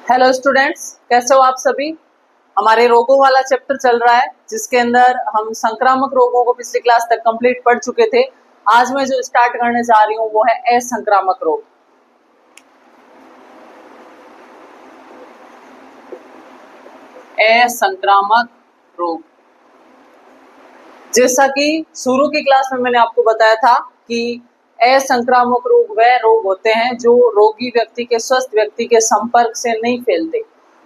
Hello students, कैसे हो आप सभी। हमारे रोगों वाला चैप्टर चल रहा है जिसके अंदर हम संक्रामक रोगों को पिछली क्लास तक कंप्लीट पढ़ चुके थे। आज मैं जो स्टार्ट करने जा रही हूँ वो है असंक्रामक रोग। असंक्रामक रोग, जैसा कि शुरू की क्लास में मैंने आपको बताया था कि असंक्रामक रोग वह रोग होते हैं जो रोगी व्यक्ति के स्वस्थ व्यक्ति के संपर्क से नहीं फैलते।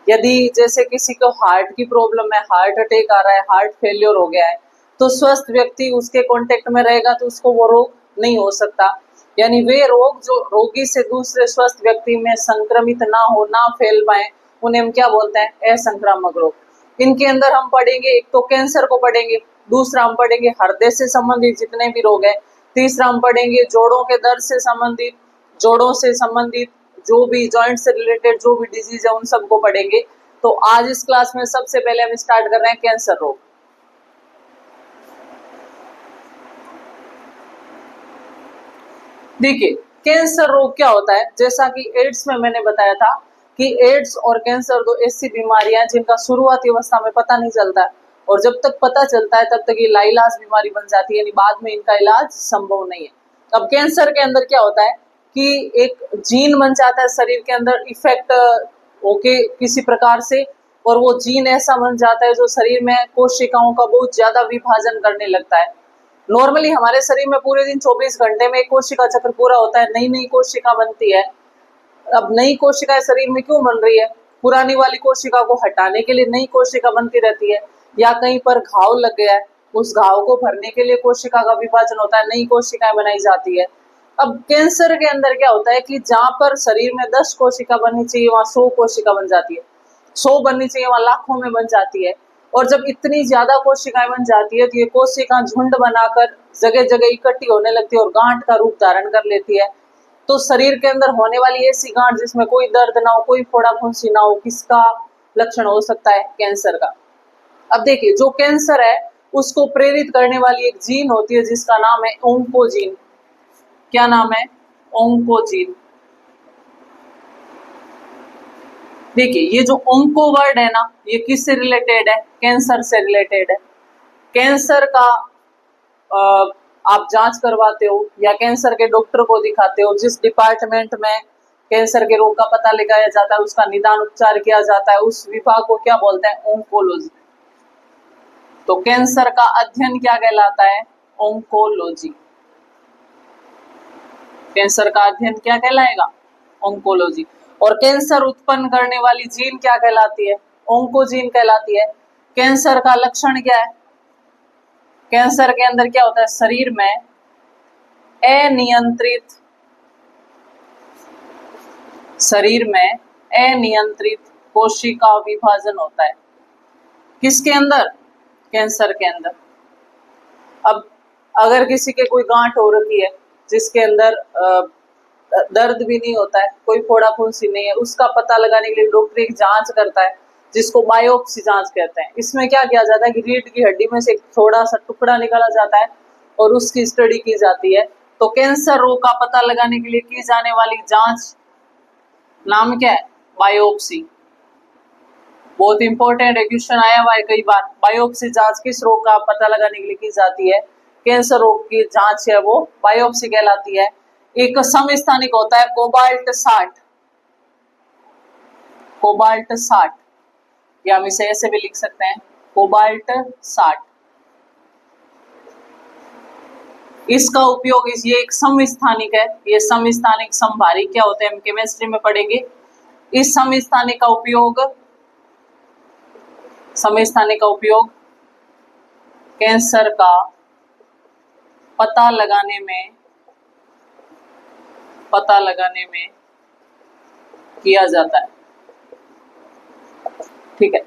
यदि जैसे किसी को हार्ट की प्रॉब्लम है, हार्ट अटैक आ रहा है, हार्ट फेलियर हो गया है, तो स्वस्थ व्यक्ति उसके कांटेक्ट में रहेगा तो उसको वो रोग नहीं हो सकता। यानी वे रोग जो रोगी से दूसरे स्वस्थ व्यक्ति में संक्रमित ना हो, ना फैल पाए, उन्हें हम क्या बोलते हैं? असंक्रामक रोग। इनके अंदर हम पढ़ेंगे, एक तो कैंसर को पढ़ेंगे, दूसरा हम पढ़ेंगे हृदय से संबंधित जितने भी रोग हैं, तीसरा हम पढ़ेंगे जोड़ों के दर्द से संबंधित, जोड़ों से संबंधित जो भी जॉइंट से रिलेटेड जो भी डिजीज है उन सबको पढ़ेंगे। तो आज इस क्लास में सबसे पहले हम स्टार्ट कर रहे हैं कैंसर रोग। देखिए, कैंसर रोग क्या होता है। जैसा कि एड्स में मैंने बताया था कि एड्स और कैंसर दो ऐसी बीमारियां हैं जिनका शुरुआती अवस्था में पता नहीं चलता है, और जब तक पता चलता है तब तक ये लाइलाज बीमारी बन जाती है, यानी बाद में इनका इलाज संभव नहीं है। अब कैंसर के अंदर क्या होता है कि एक जीन बन जाता है शरीर के अंदर इफेक्ट होके किसी प्रकार से, और वो जीन ऐसा बन जाता है जो शरीर में कोशिकाओं का बहुत ज्यादा विभाजन करने लगता है। नॉर्मली हमारे शरीर में पूरे दिन 24 घंटे में एक कोशिका चक्र पूरा होता है, नई नई कोशिका बनती है। अब नई कोशिकाएं शरीर में क्यों बन रही है? पुरानी वाली कोशिका को हटाने के लिए नई कोशिका बनती रहती है, या कहीं पर घाव लग गया है उस घाव को भरने के लिए कोशिका का विभाजन होता है, नई कोशिकाएं बनाई जाती है। अब कैंसर के अंदर क्या होता है कि जहां पर शरीर में 10 कोशिका बननी चाहिए वहां 100 कोशिका बन जाती है, 100 बननी चाहिए वहां लाखों में बन जाती है। और जब इतनी ज्यादा कोशिकाएं बन जाती है तो ये कोशिका झुंड बनाकर जगह जगह इकट्ठी होने लगती है और गांठ का रूप धारण कर लेती है। तो शरीर के अंदर होने वाली ऐसी गांठ जिसमें कोई दर्द ना हो, कोई फोड़ा फुंसी ना हो, किसका लक्षण हो सकता है? कैंसर का। अब देखिए, जो कैंसर है उसको प्रेरित करने वाली एक जीन होती है जिसका नाम है ओंकोजीन। क्या नाम है? ओंकोजीन। देखिए, ये जो ओंको वर्ड है ना, ये किससे रिलेटेड है? कैंसर से रिलेटेड है। कैंसर का आप जांच करवाते हो या कैंसर के डॉक्टर को दिखाते हो, जिस डिपार्टमेंट में कैंसर के रोग का पता लगाया जाता है, उसका निदान उपचार किया जाता है, उस विभाग को क्या बोलते हैं? ओंकोलॉजी। तो कैंसर का अध्ययन क्या कहलाता है? ओंकोलॉजी। कैंसर का अध्ययन क्या कहलाएगा? ओंकोलॉजी। और कैंसर उत्पन्न करने वाली जीन क्या कहलाती है? ओंकोजीन कहलाती है। कैंसर का लक्षण क्या है? कैंसर के अंदर क्या होता है? शरीर में अनियंत्रित कोशिका विभाजन होता है। किसके अंदर? कैंसर के अंदर। अब अगर किसी के कोई गांठ हो रखी है जिसके अंदर दर्द भी नहीं होता है, कोई फोड़ा फुंसी नहीं है, उसका पता लगाने के लिए डॉक्टर एक जांच करता है जिसको बायोप्सी जांच कहते हैं। इसमें क्या किया जाता है कि रीढ़ की हड्डी में से एक थोड़ा सा टुकड़ा निकाला जाता है और उसकी स्टडी की जाती है। तो कैंसर रोग का पता लगाने के लिए की जाने वाली जांच नाम क्या है? बायोप्सी। बहुत इंपॉर्टेंट है, क्वेश्चन आया हुआ है कई बार। बायोप्सी जांच किस रोग का पता लगाने के लिए की जाती है? कैंसर रोग की जांच है वो बायोप्सी कहलाती है। एक समस्थानिक होता है कोबाल्ट 60, कोबाल्ट 60, या हम इसे ऐसे भी लिख सकते हैं कोबाल्ट 60। इसका उपयोग ये एक समस्थानिक है, ये समस्थानिक समभारी क्या होते हैं हम केमिस्ट्री में पढ़ेंगे। इस समस्थानिक का उपयोग कैंसर का पता लगाने में किया जाता है। ठीक है।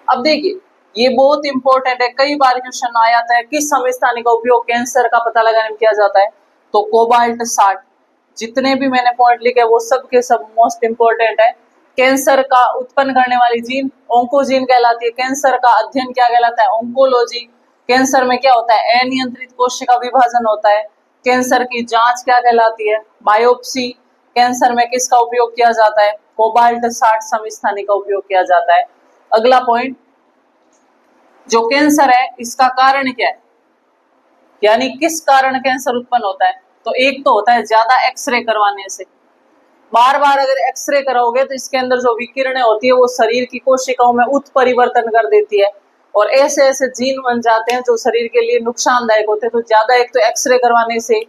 अब देखिए, ये बहुत इंपॉर्टेंट है, कई बार क्वेश्चन आ जाता है किस समस्थानिक का उपयोग कैंसर का पता लगाने में किया जाता है? तो कोबाल्ट 60। जितने भी मैंने पॉइंट लिखे वो सब के सब मोस्ट इंपॉर्टेंट है। कैंसर का उत्पन्न करने वाली जीन ओंकोजीन कहलाती है। कैंसर का अध्ययन क्या कहलाता है? ओंकोलॉजी। कैंसर में क्या होता है? अनियंत्रित कोशिका विभाजन होता है। कैंसर की जांच क्या कहलाती है? बायोप्सी। कैंसर में किसका उपयोग किया जाता है? कोबाल्ट 60 समस्थानी का उपयोग किया जाता है। अगला पॉइंट, जो कैंसर है इसका कारण क्या है, यानी किस कारण कैंसर उत्पन्न होता है। तो एक तो होता है ज्यादा एक्सरे करवाने से। बार बार अगर एक्सरे कराओगे तो इसके अंदर जो विकिरणें होती है वो शरीर की कोशिकाओं में उत्परिवर्तन कर देती है और ऐसे ऐसे जीन बन जाते हैं जो शरीर के लिए नुकसानदायक होते हैं। तो ज्यादा एक तो एक्सरे करवाने से,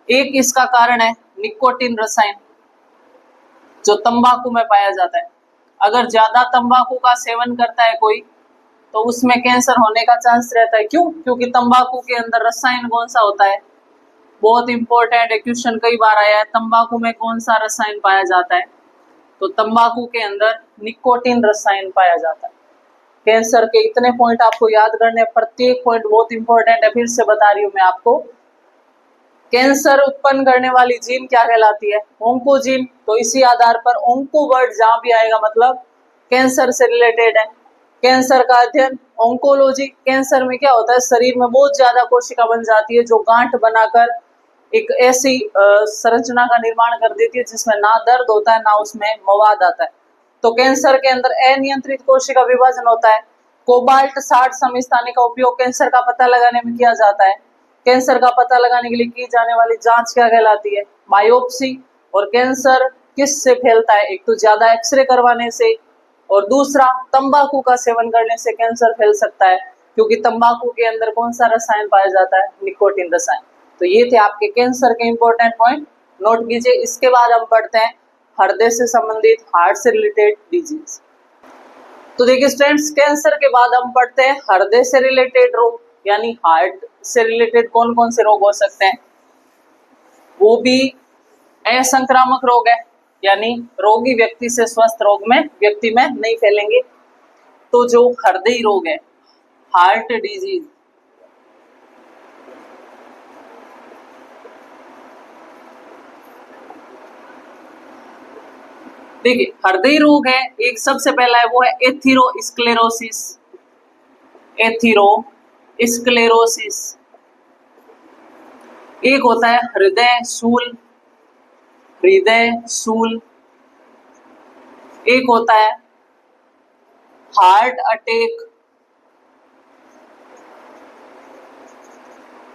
एक इसका कारण है निकोटीन रसायन जो तंबाकू में पाया जाता है। अगर ज्यादा तंबाकू का सेवन करता है कोई तो उसमें कैंसर होने का चांस रहता है। क्यों? क्योंकि तंबाकू के अंदर रसायन कौन सा होता है, बहुत इंपॉर्टेंट है, क्वेश्चन कई बार आया है, तंबाकू में कौन सा रसायन पाया जाता है। तो तंबाकू के अंदर निकोटीन रसायन पाया जाता है। कैंसर के इतने पॉइंट आपको याद करने, प्रत्येक पॉइंट बहुत इंपॉर्टेंट है। फिर से बता रही हूं मैं आपको, कैंसर उत्पन्न करने वाली जीन क्या कहलाती है, ओंकोजीन। तो इसी आधार पर ओंको वर्ड जहां भी आएगा मतलब कैंसर से रिलेटेड है। कैंसर का अध्ययन ओंकोलॉजी। कैंसर में क्या होता है, शरीर में बहुत ज्यादा कोशिका बन जाती है जो गांठ बनाकर एक ऐसी संरचना का निर्माण कर देती है जिसमें ना दर्द होता है ना उसमें मवाद आता है। तो कैंसर के अंदर अनियंत्रित कोशिका विभाजन होता है। कोबाल्ट 60 समस्थानी का उपयोग कैंसर का पता लगाने में किया जाता है। कैंसर का पता लगाने के लिए की जाने वाली जांच क्या कहलाती है, बायोप्सी। और कैंसर किस से फैलता है, एक तो ज्यादा एक्सरे करवाने से और दूसरा तंबाकू का सेवन करने से कैंसर फैल सकता है, क्योंकि तंबाकू के अंदर कौन सा रसायन पाया जाता है, निकोटीन रसायन। तो ये थे आपके कैंसर के इंपॉर्टेंट पॉइंट, नोट कीजिए। इसके बाद हम पढ़ते हैं हृदय से संबंधित, हार्ट से रिलेटेड डिजीज। तो देखिए स्टूडेंट्स, कैंसर के बाद हम पढ़ते हैं हृदय से रिलेटेड रोग, यानी हार्ट से रिलेटेड कौन कौन से रोग हो सकते हैं। वो भी असंक्रामक रोग है, यानी रोगी व्यक्ति से स्वस्थ रोग में व्यक्ति में नहीं फैलेंगे। तो जो हृदय रोग है, हार्ट डिजीज, देखिए हृदय रोग है एक, सबसे पहला है वो है एथेरोस्क्लेरोसिस। एथेरोस्क्लेरोसिस। एक होता है हृदय शूल, हृदय शूल। एक होता है हार्ट अटैक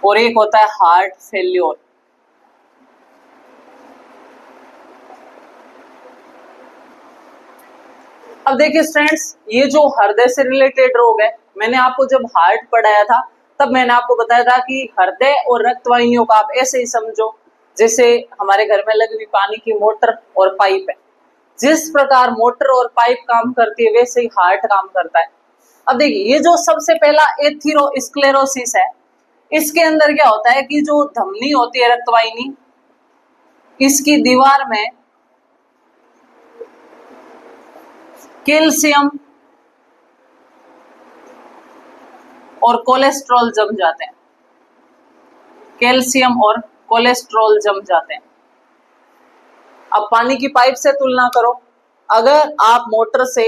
और एक होता है हार्ट फेल्योर। अब देखिए स्टूडेंट्स, ये जो हृदय से रिलेटेड रोग है, मैंने आपको जब हार्ट पढ़ाया था तब मैंने आपको बताया था कि हृदय और रक्त वाहिनियों का आप ऐसे ही समझो जैसे हमारे घर में लगी हुई पानी की मोटर और पाइप है। जिस प्रकार मोटर और पाइप काम करती है वैसे ही हार्ट काम करता है। अब देखिए ये जो सबसे पहला एथेरोस्क्लेरोसिस है, इसके अंदर क्या होता है कि जो धमनी होती है रक्त वाहिनी, इसकी दीवार में कैल्शियम और कोलेस्ट्रॉल जम जाते हैं। कैल्शियम और कोलेस्ट्रॉल जम जाते हैं। अब पानी की पाइप से तुलना करो, अगर आप मोटर से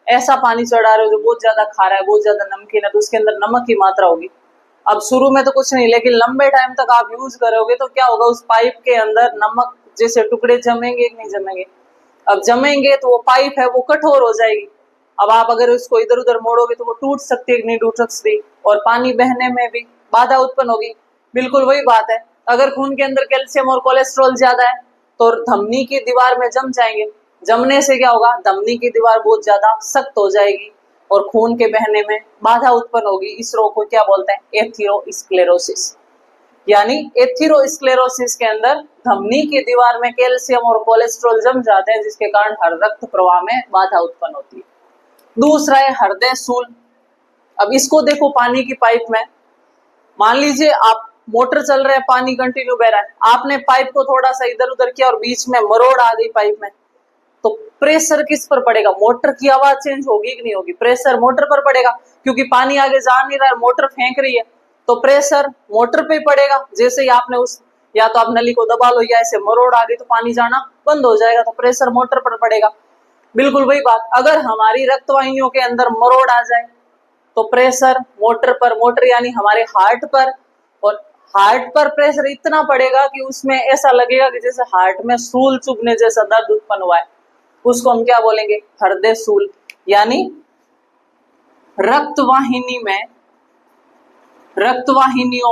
ऐसा पानी चढ़ा रहे हो जो बहुत ज्यादा खारा है, बहुत ज्यादा नमकीन है, तो उसके अंदर नमक की मात्रा होगी। अब शुरू में तो कुछ नहीं, लेकिन लंबे टाइम तक आप यूज करोगे तो क्या होगा, उस पाइप के अंदर नमक जैसे टुकड़े जमेंगे कि नहीं जमेंगे। अब जमेंगे तो वो पाइप है वो कठोर हो जाएगी। अब आप अगर उसको इधर उधर मोड़ोगे तो वो टूट सकती है कि नहीं टूट सकती, और पानी बहने में भी बाधा उत्पन्न होगी। बिल्कुल वही बात है, अगर खून के अंदर कैल्शियम और कोलेस्ट्रॉल ज्यादा है तो धमनी की दीवार में जम जाएंगे। जमने से क्या होगा, धमनी की दीवार बहुत ज्यादा सख्त हो जाएगी और खून के बहने में बाधा उत्पन्न होगी। इस रोग को क्या बोलते हैं, एथेरोस्क्लेरोसिस। यानी एथेरोस्क्लेरोसिस के अंदर धमनी की दीवार में कैल्शियम और कोलेस्ट्रॉल जम जाते हैं जिसके कारण हर रक्त प्रवाह में बाधा उत्पन्न होती है। दूसरा है हृदय शूल। अब इसको देखो, पानी की पाइप में मान लीजिए आप मोटर चल रहा है, पानी कंटिन्यू बह रहा है, आपने पाइप को थोड़ा सा इधर उधर किया और बीच में मरोड़ आ गई पाइप में, तो प्रेशर किस पर पड़ेगा, मोटर की आवाज चेंज होगी कि नहीं होगी, प्रेशर मोटर पर पड़ेगा, क्योंकि पानी आगे जा नहीं रहा है, मोटर फेंक रही है, तो प्रेशर मोटर पे पड़ेगा। जैसे ही आपने उस या तो आप नली को दबा लो या ऐसे मरोड़ आ गई तो पानी जाना बंद हो जाएगा, तो प्रेशर मोटर पर पड़ेगा। बिल्कुल वही बात, अगर हमारी रक्त वाहिनियों के अंदर मरोड़ आ जाए तो प्रेशर मोटर पर, मोटर यानी हमारे हार्ट पर, और हार्ट पर प्रेशर इतना पड़ेगा कि उसमें ऐसा लगेगा कि जैसे हार्ट में सूल चुभने जैसा दर्द उत्पन्न हुआ है। उसको हम क्या बोलेंगे, हृदय सूल। यानी रक्तवाहिनियों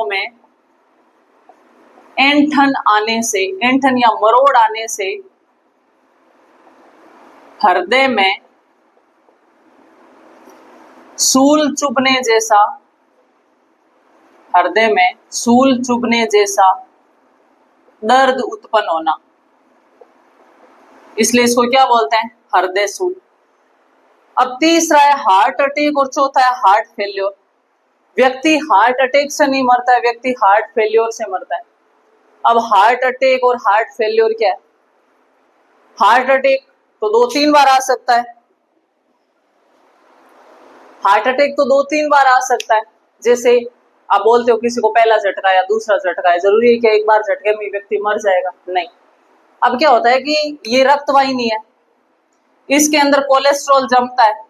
में ऐंठन आने से, ऐंठन या मरोड़ आने से हृदय में सूल चुभने जैसा, हृदय में सूल चुभने जैसा दर्द उत्पन्न होना, इसलिए इसको क्या बोलते हैं, हृदय सूल। अब तीसरा है हार्ट अटैक और चौथा है हार्ट फेल्योर। व्यक्ति हार्ट अटैक से नहीं मरता है, व्यक्ति हार्ट फेल्योर से मरता है। अब हार्ट अटैक और हार्ट फेल्योर क्या है? हार्ट अटैक तो 2-3 बार आ सकता है, हार्ट अटैक तो 2-3 बार आ सकता है। जैसे आप बोलते हो किसी को पहला झटका या दूसरा झटका है, जरूरी है कि एक बार झटके में व्यक्ति मर जाएगा? नहीं। अब क्या होता है कि ये रक्तवाहिनी है, इसके अंदर कोलेस्ट्रॉल जमता है,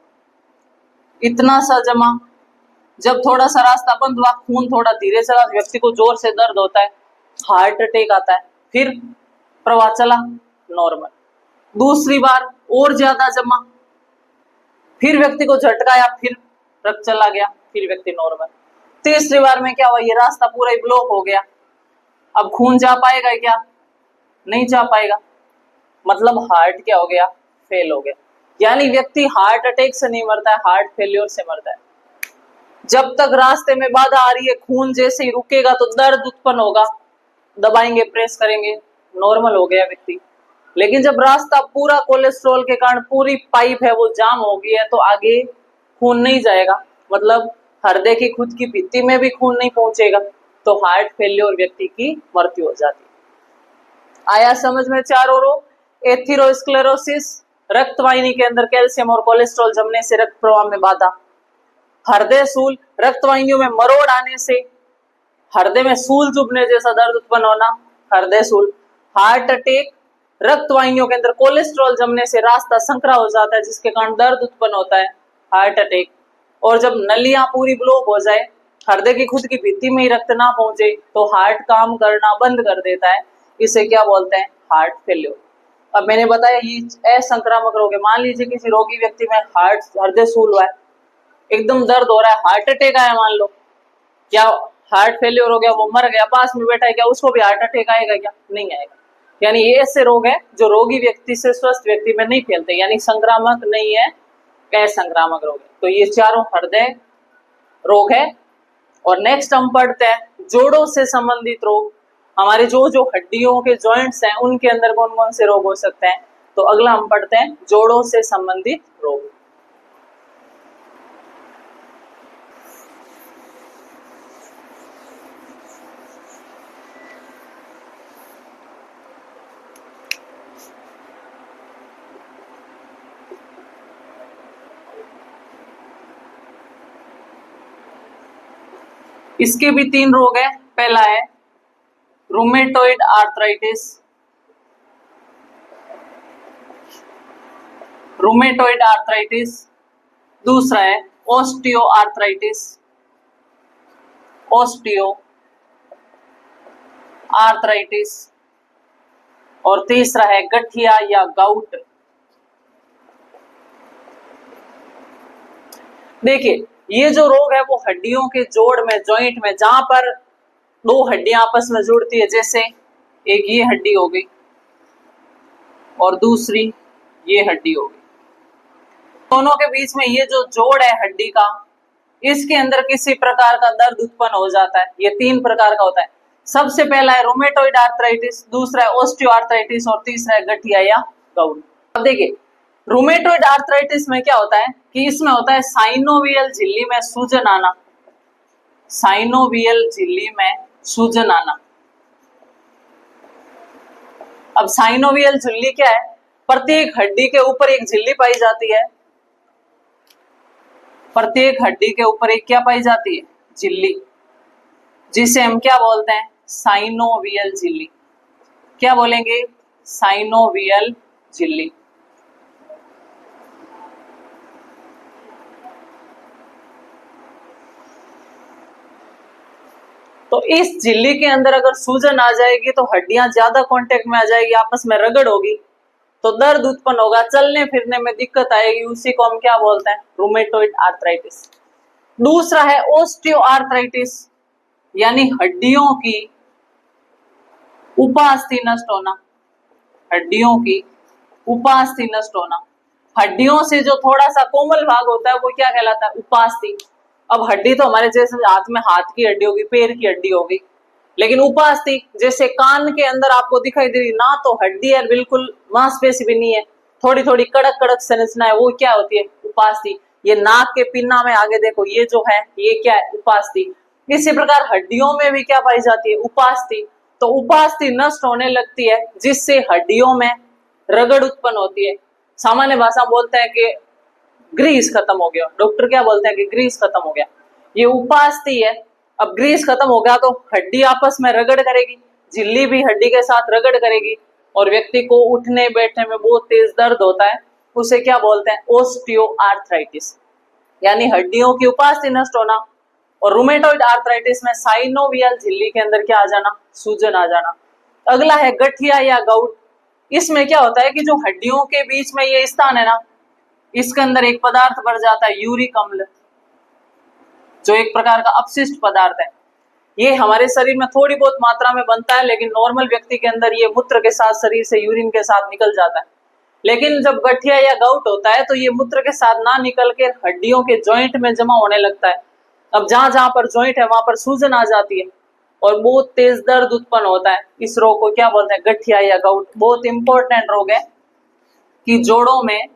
इतना सा जमा, जब थोड़ा सा रास्ता बंद हुआ, खून थोड़ा धीरे चला, व्यक्ति को जोर से दर्द होता है, हार्ट अटैक आता है, फिर प्रवाह चला नॉर्मल। दूसरी बार और ज्यादा जमा, फिर व्यक्ति को झटकाया, फिर रक्त चला गया, फिर व्यक्ति नॉर्मल। तीसरी बार में क्या हुआ, ये रास्ता पूरा ही ब्लॉक हो गया, अब खून जा पाएगा क्या? नहीं जा पाएगा, मतलब हार्ट क्या हो गया, फेल हो गया। यानी व्यक्ति हार्ट अटैक से नहीं मरता है, हार्ट फेल्योर से मरता है। जब तक रास्ते में बाधा आ रही है, खून जैसे ही रुकेगा तो दर्द उत्पन्न होगा, दबाएंगे, प्रेस करेंगे, नॉर्मल हो गया व्यक्ति। लेकिन जब रास्ता पूरा कोलेस्ट्रॉल के कारण, पूरी पाइप है वो जाम हो गई है, तो आगे खून नहीं जाएगा, मतलब हृदय की खुद की भित्ति में भी खून नहीं पहुंचेगा, तो हार्ट फेल्योर व्यक्ति की मृत्यु हो जाती है। आया समझ में चारों रोग? एथेरोस्क्लेरोसिस, रक्तवाहिनी के अंदर कैल्शियम और कोलेस्ट्रॉल जमने से रक्त प्रवाह में बाधा। हृदय सूल, रक्तवाहिनियों में मरोड़ आने से हृदय में सूल चुभने जैसा दर्द उत्पन्न होना, हृदय सूल। हार्ट अटैक, रक्तवाहिनियों के अंदर कोलेस्ट्रॉल जमने से रास्ता संकरा हो जाता है, जिसके कारण दर्द उत्पन्न होता है, हार्ट अटैक। और जब नलियां पूरी ब्लॉक हो जाए, हृदय की खुद की भित्ति में ही रक्त ना पहुंचे, तो हार्ट काम करना बंद कर देता है, इसे क्या बोलते हैं, हार्ट फेल्योर। अब मैंने बताया ये असंक्रामक रोग है। मान लीजिए किसी रोगी व्यक्ति में हृदय सूल हुआ है, एकदम दर्द हो रहा है, हार्ट अटैक आया मान लो, क्या हार्ट फेल्योर हो गया, वो मर गया, पास में बैठा है, क्या उसको भी हार्ट अटैक आएगा क्या? नहीं आएगा। यानी ये ऐसे रोग है जो रोगी व्यक्ति से स्वस्थ व्यक्ति में नहीं फैलते, यानी संक्रामक नहीं है, असंक्रामक रोग है। तो ये चारों हृदय रोग है। और नेक्स्ट हम पढ़ते हैं जोड़ों से संबंधित रोग। हमारे जो जो हड्डियों के जॉइंट्स हैं उनके अंदर कौन कौन से रोग हो सकते हैं, तो अगला हम पढ़ते हैं जोड़ों से संबंधित रोग। इसके भी 3 रोग है। पहला है रूमेटॉइड आर्थराइटिस, रूमेटॉइड आर्थराइटिस। दूसरा है ऑस्टियो आर्थराइटिस, ऑस्टियो आर्थराइटिस। और तीसरा है गठिया या गाउट। देखिए ये जो रोग है वो हड्डियों के जोड़ में, जॉइंट में, जहां पर 2 हड्डियां आपस में जुड़ती है, जैसे एक ये हड्डी हो गई और दूसरी ये हड्डी हो गई, दोनों के बीच में ये जो जोड़ है हड्डी का, इसके अंदर किसी प्रकार का दर्द उत्पन्न हो जाता है। ये 3 प्रकार का होता है। सबसे पहला है रूमेटॉइड आर्थराइटिस, दूसरा है ऑस्टियो आर्थराइटिस और तीसरा है गठिया या गाउट। अब देखिए रूमेटॉइड आर्थराइटिस में क्या होता है कि इसमें होता है साइनोवियल झिल्ली में सूजन आना, साइनोवियल झिल्ली में सूजन आना। अब साइनोवियल झिल्ली क्या है, प्रत्येक हड्डी के ऊपर एक झिल्ली पाई जाती है, प्रत्येक हड्डी के ऊपर एक क्या पाई जाती है, झिल्ली, जिसे हम क्या बोलते हैं, साइनोवियल झिल्ली। क्या बोलेंगे, साइनोवियल झिल्ली। तो इस झिल्ली के अंदर अगर सूजन आ जाएगी तो हड्डियां ज्यादा कांटेक्ट में आ जाएगी, आपस में रगड़ होगी, तो दर्द उत्पन्न होगा, चलने फिरने में दिक्कत आएगी, उसी को हम क्या बोलते हैं, रूमेटॉइड आर्थराइटिस। दूसरा है ओस्टियो आर्थराइटिस, यानी हड्डियों की उपास्थि नष्ट होना, हड्डियों की उपास्थि नष्ट होना। हड्डियों से जो थोड़ा सा कोमल भाग होता है वो क्या कहलाता है, उपास्थि। अब हड्डी तो हमारे जैसे हाथ में हाथ की हड्डी होगी, पैर की हड्डी होगी, लेकिन उपास्थि जैसे कान के अंदर आपको दिखाई दे रही ना, तो हड्डी है बिल्कुल, मांसपेशी भी नहीं है, थोड़ी थोड़ी कड़क कड़क संरचना है, वो क्या होती है, उपास्थि। ये नाक के पिन्ना में आगे देखो, ये जो है ये क्या है, उपास्थि। इसी प्रकार हड्डियों में भी क्या पाई जाती है, उपास्थि। तो उपास्थि नष्ट होने लगती है, जिससे हड्डियों में रगड़ उत्पन्न होती है। सामान्य भाषा बोलते हैं कि ग्रीस खत्म हो गया, डॉक्टर क्या बोलते हैं कि ग्रीस खत्म हो गया, ये उपास्थि है। अब ग्रीस खत्म हो गया तो हड्डी आपस में रगड़ करेगी, झिल्ली भी हड्डी के साथ रगड़ करेगी, और व्यक्ति को उठने बैठने में बहुत तेज दर्द होता है, उसे क्या बोलते हैं, ओस्टियो आर्थराइटिस, यानी हड्डियों की उपास्थि नष्ट होना। और रूमेटॉइड आर्थराइटिस में साइनोवियल झिल्ली के अंदर क्या आ जाना, सूजन आ जाना। अगला है गठिया या गाउट। इसमें क्या होता है कि जो हड्डियों के बीच में ये स्थान है ना, इसके अंदर एक पदार्थ बढ़ जाता है, यूरिक अम्ल, जो एक प्रकार का अपशिष्ट पदार्थ है। ये हमारे शरीर में थोड़ी बहुत मात्रा में बनता है, लेकिन नॉर्मल व्यक्ति के अंदर ये मूत्र के साथ, शरीर से यूरिन के साथ निकल जाता है। लेकिन जब गठिया या गाउट होता है तो ये मूत्र के साथ ना निकल के हड्डियों के जॉइंट में जमा होने लगता है। अब जहां जहां पर जॉइंट है वहां पर सूजन आ जाती है और बहुत तेज दर्द उत्पन्न होता है। इस रोग को क्या बोलते हैं, गठिया या गाउट। बहुत इंपॉर्टेंट रोग है कि जोड़ों में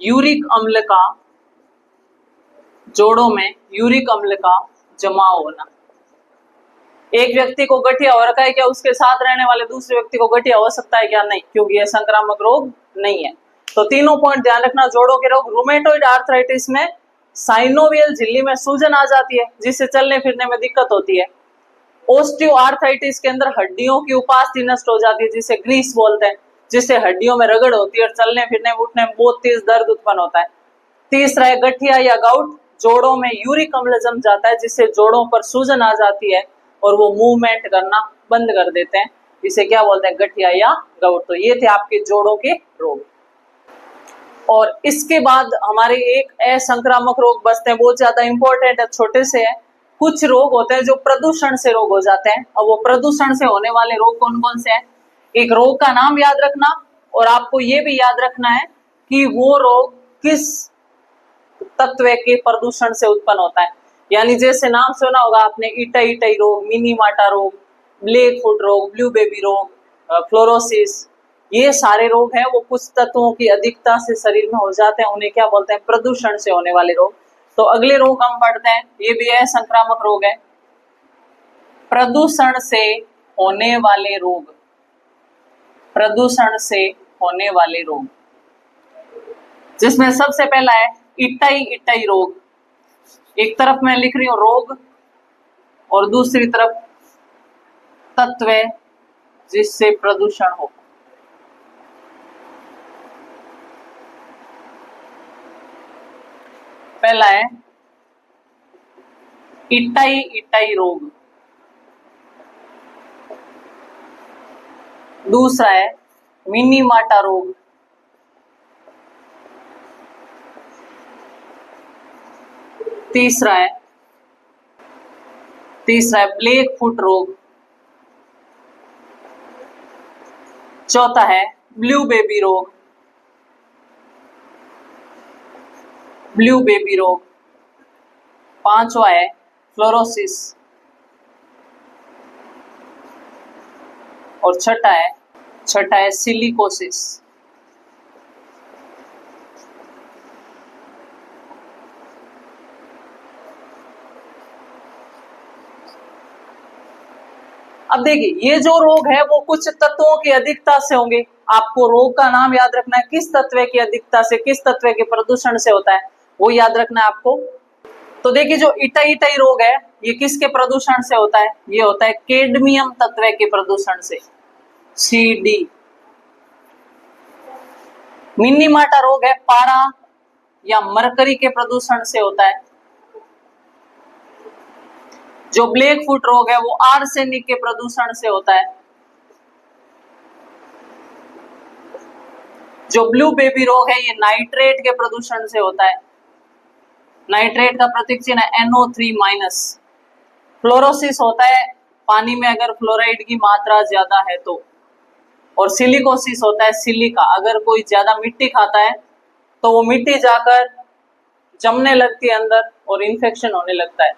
यूरिक अम्ल का जमाव होना। एक व्यक्ति को गठिया हो रखा है, क्या उसके साथ रहने वाले दूसरे व्यक्ति को गठिया हो सकता है, क्या नहीं, क्योंकि यह संक्रामक रोग नहीं है। तो तीनों पॉइंट ध्यान रखना। जोड़ों के रोग, रूमेटॉइड आर्थराइटिस में साइनोवियल झिल्ली में सूजन आ जाती है, जिससे चलने फिरने में दिक्कत होती है। ओस्टियो आर्थराइटिस के अंदर हड्डियों की उपास्थि नष्ट हो जाती है, जिसे ग्रीस बोलते हैं, जिससे हड्डियों में रगड़ होती है और चलने फिरने में, उठने में बहुत तेज दर्द उत्पन्न होता है। तीसरा है गठिया या गाउट, जोड़ों में यूरिक अम्ल जम जाता है, जिससे जोड़ों पर सूजन आ जाती है और वो मूवमेंट करना बंद कर देते हैं, इसे क्या बोलते हैं, गठिया या गाउट। तो ये थे आपके जोड़ों के रोग। और इसके बाद हमारे एक असंक्रामक रोग बचते हैं, बहुत ज्यादा इंपॉर्टेंट है, छोटे से है। कुछ रोग होते हैं जो प्रदूषण से रोग हो जाते हैं। अब वो प्रदूषण से होने वाले रोग कौन कौन से हैं, एक रोग का नाम याद रखना, और आपको ये भी याद रखना है कि वो रोग किस तत्व के प्रदूषण से उत्पन्न होता है। यानी जैसे नाम सुना होगा आपने, इटाई रोग, मिनीमाटा रोग, ब्लैक फुट रोग, ब्लू बेबी रोग, फ्लोरोसिस, ये सारे रोग हैं वो कुछ तत्वों की अधिकता से शरीर में हो जाते हैं, उन्हें क्या बोलते हैं, प्रदूषण से होने वाले रोग। तो अगले रोग हम पढ़ते हैं, ये भी है संक्रामक रोग है, प्रदूषण से होने वाले रोग। प्रदूषण से होने वाले रोग, जिसमें सबसे पहला है इटाई रोग। एक तरफ मैं लिख रही हूं रोग और दूसरी तरफ तत्व जिससे प्रदूषण हो। पहला है इटाई रोग, दूसरा है मिनीमाटा रोग, तीसरा है ब्लैक फुट रोग, चौथा है ब्लू बेबी रोग, पांचवा है फ्लोरोसिस, और छठा है सिलिकोसिस। अब देखिए, ये जो रोग है वो कुछ तत्वों की अधिकता से होंगे। आपको रोग का नाम याद रखना है, किस तत्व की अधिकता से, किस तत्व के प्रदूषण से होता है, वो याद रखना है आपको। तो देखिए, जो इटाई रोग है ये किसके प्रदूषण से होता है, ये होता है कैडमियम तत्व के प्रदूषण से, CD। मिनीमाटा रोग है पारा या मरकरी के प्रदूषण से होता है। जो ब्लैक फुट रोग है वो आर्सेनिक के प्रदूषण से होता है। जो ब्लू बेबी रोग है ये नाइट्रेट के प्रदूषण से होता है। नाइट्रेट का प्रतीक चिन्ह है NO3-। फ्लोरोसिस होता है पानी में अगर फ्लोराइड की मात्रा ज्यादा है तो। और सिलिकोसिस होता है सिलिका, अगर कोई ज्यादा मिट्टी खाता है तो वो मिट्टी जाकर जमने लगती है अंदर और इन्फेक्शन होने लगता है।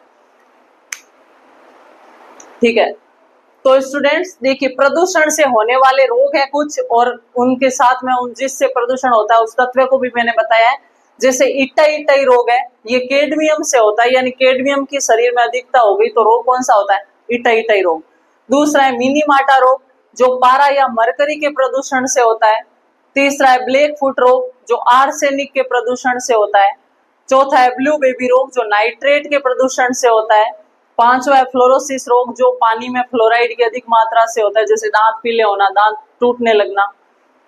ठीक है, तो स्टूडेंट्स देखिए प्रदूषण से होने वाले रोग हैं कुछ, और उनके साथ में उन जिससे प्रदूषण होता है उस तत्व को भी मैंने बताया है। जैसे इटाई रोग है, ये कैडमियम से होता है, यानी कैडमियम की शरीर में अधिकता हो गई तो रोग कौन सा होता है? इटाई रोग। दूसरा है मिनीमाटा रोग, जो पारा या मरकरी के प्रदूषण से होता है। तीसरा है ब्लैक फुट रोग, जो आर्सेनिक के प्रदूषण से होता है। चौथा है ब्लू बेबी रोग, जो नाइट्रेट के प्रदूषण से होता है। पांचवा है फ्लोरोसिस रोग, जो पानी में फ्लोराइड की अधिक मात्रा से होता है, जैसे दांत पीले होना, दांत टूटने लगना।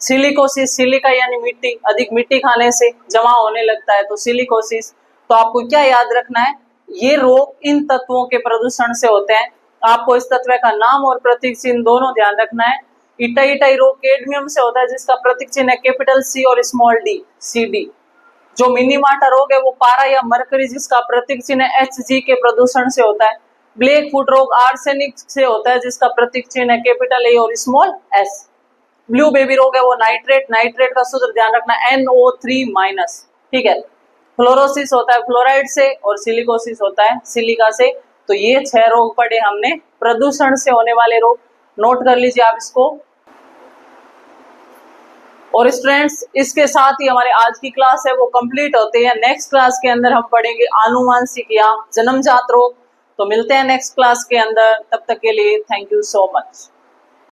सिलिकोसिस, सिलिका यानी मिट्टी, अधिक मिट्टी खाने से जमा होने लगता है तो सिलिकोसिस। तो आपको क्या याद रखना है, ये रोग इन तत्वों के प्रदूषण से होते हैं। आपको इस तत्व का नाम और प्रतीक चिन्ह दोनों ध्यान रखना है। इटाई रोग कैडमियम से होता है, जिसका प्रतीक चिन्ह है कैपिटल C और स्मॉल d, CD। जो मिनीमाटा रोग है वो पारा या मरकरी, जिसका प्रतीक चिन्ह है Hg के प्रदूषण से होता है। ब्लैक फुट रोग आर्सेनिक से होता है, जिसका प्रतीक चिन्ह है कैपिटल A और स्मॉल s। ब्लू बेबी रोग है वो नाइट्रेट का सूत्र ध्यान रखना NO3-। ठीक है, फ्लोरोसिस होता है फ्लोराइड से और सिलिकोसिस होता है सिलिका से। तो ये 6 रोग पढ़े हमने, प्रदूषण से होने वाले रोग, नोट कर लीजिए आप इसको। और स्टूडेंट्स इसके साथ ही हमारे आज की क्लास है वो कंप्लीट होते हैं। नेक्स्ट क्लास के अंदर हम पढ़ेंगे आनुवांशिक या जन्मजात रोग। तो मिलते हैं नेक्स्ट क्लास के अंदर, तब तक के लिए थैंक यू सो मच।